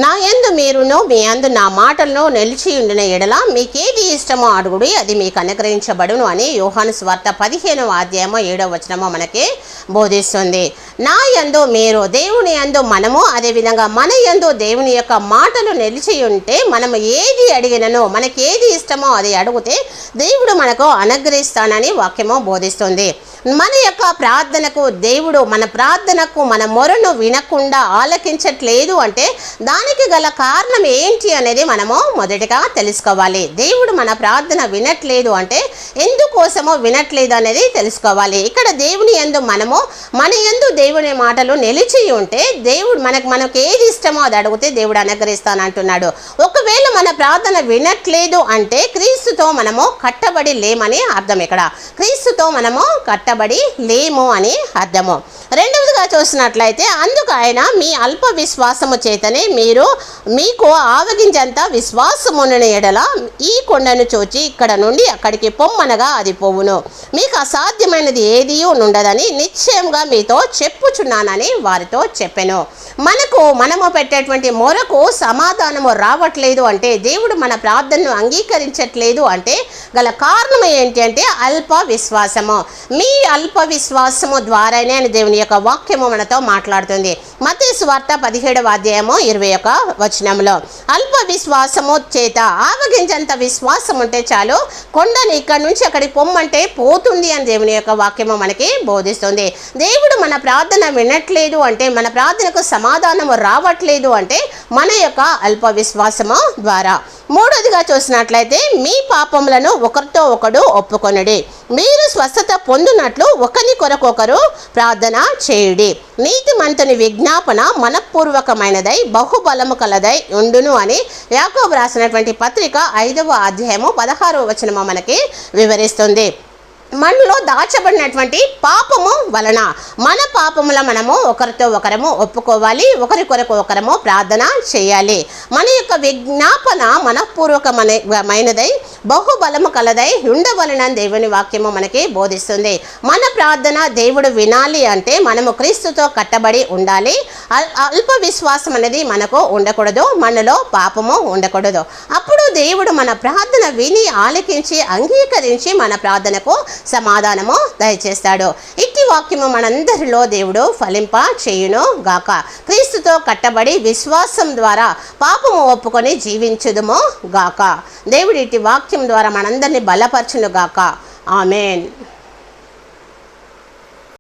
నా యందు మీరును మీ యందు నా మాటలను నిలిచి ఉండిన ఎడల మీకేది ఇష్టమో అడుగుడి, అది మీకు అనుగ్రహించబడును అని యోహాను సువార్త 15వ అధ్యాయము 7వ వచనము మనకి బోధిస్తుంది. నా యందు మీరు, దేవుని యందు మనము, అదేవిధంగా మన యందు దేవుని యొక్క మాటలు నిలిచి ఉంటే మనము ఏది అడిగినను, మనకి ఏది ఇష్టమో అది అడిగితే దేవుడు మనకు అనుగ్రహిస్తానని వాక్యము బోధిస్తుంది. మన యొక్క ప్రార్థనకు దేవుడు, మన ప్రార్థనకు మన మొరను వినకుండా ఆలకించట్లేదు అంటే దానికి గల కారణం ఏంటి అనేది మనము మొదటిగా తెలుసుకోవాలి. దేవుడు మన ప్రార్థన వినట్లేదు అంటే ఎందుకోసమో వినట్లేదు అనేది తెలుసుకోవాలి. ఇక్కడ దేవుని యందు మనము, మన యందు దేవుని మాటలు నిలిచి ఉంటే దేవుడు మనకు ఏది ఇష్టమో అది అడిగితే దేవుడు అనుగ్రహిస్తానంటున్నాడు. ఒకవేళ మన ప్రార్థన వినట్లేదు అంటే క్రీస్తుతో మనము కట్టబడి లేమని అర్థం. ఇక్కడ క్రీస్తుతో మనము కట్టబడి లేము అని అర్థము. రెండవదిగా చూసినట్లయితే అందుకు ఆయన మీ అల్ప విశ్వాసము చేతనే మీకు ఆవగించేంత విశ్వాసమున్న ఎడల ఈ కొండను చూచి ఇక్కడ నుండి అక్కడికి పొమ్మనగా అది పోవును, మీకు అసాధ్యమైనది ఏదీ ఉండదని నిశ్చయంగా మీతో చెప్పుచున్నానని వారితో చెప్పెను. మనము పెట్టేటువంటి మొరకు సమాధానము రావట్లేదు అంటే, దేవుడు మన ప్రార్థనను అంగీకరించట్లేదు అంటే గల కారణం ఏంటి అంటే అల్ప విశ్వాసము. మీ అల్ప విశ్వాసము ద్వారానే అని దేవుని యొక్క వాక్యము మనతో మాట్లాడుతుంది. మత్తయి సువార్త 17వ అధ్యాయము 21వ వచనంలో అల్ప విశ్వాసము చేత ఆవగించేంత విశ్వాసం ఉంటే చాలు, కొండని ఇక్కడి నుంచి అక్కడికి పొమ్మంటే పోతుంది అని దేవుని యొక్క వాక్యము మనకి బోధిస్తుంది. దేవుడు మన ప్రార్థన వినట్లేదు అంటే, మన ప్రార్థనకు సమాధానము రావట్లేదు అంటే మన యొక్క అల్ప విశ్వాసము ద్వారా. మూడోదిగా చూసినట్లయితే మీ పాపములను ఒకరితో ఒకడు ఒప్పుకొనుడి, మీరు స్వస్థత పొందినట్లు ఒకరి కొరకు ఒకరు ప్రార్థన చేయుడి, నీతిమంతుని విజ్ఞాపన మనపూర్వకమైనదై బహుబలము కలదై ఉండును అని యాకోబు రాసినటువంటి పత్రిక 5వ అధ్యాయము 16వ వచనము మనకి వివరిస్తుంది. మనలో దాచబడినటువంటి పాపము వలన మన పాపముల మనము ఒకరితో ఒకరము ఒప్పుకోవాలి, ఒకరి కొరకు ఒకరము ప్రార్థన చేయాలి. మన యొక్క విజ్ఞాపన మనపూర్వకమైనదై బహుబలము కలదై ఉండవలనని దేవుని వాక్యము మనకి బోధిస్తుంది. మన ప్రార్థన దేవుడు వినాలి అంటే మనము క్రీస్తుతో కట్టబడి ఉండాలి. అల్ప విశ్వాసం అనేది మనకు ఉండకూడదు, మనలో పాపము ఉండకూడదు. అప్పుడు దేవుడు మన ప్రార్థన విని ఆలకించి అంగీకరించి మన ప్రార్థనకు సమాధానము దయచేస్తాడు. ఇట్టి వాక్యము మనందరిలో దేవుడు ఫలింప చేయును గాక. క్రీస్తుతో కట్టబడి విశ్వాసం ద్వారా పాపము ఒప్పుకొని జీవించుదుము గాక. దేవుడి ఇట్టి వాక్యం ద్వారా మనందరినీ బలపరచును గాక. ఆమెన్.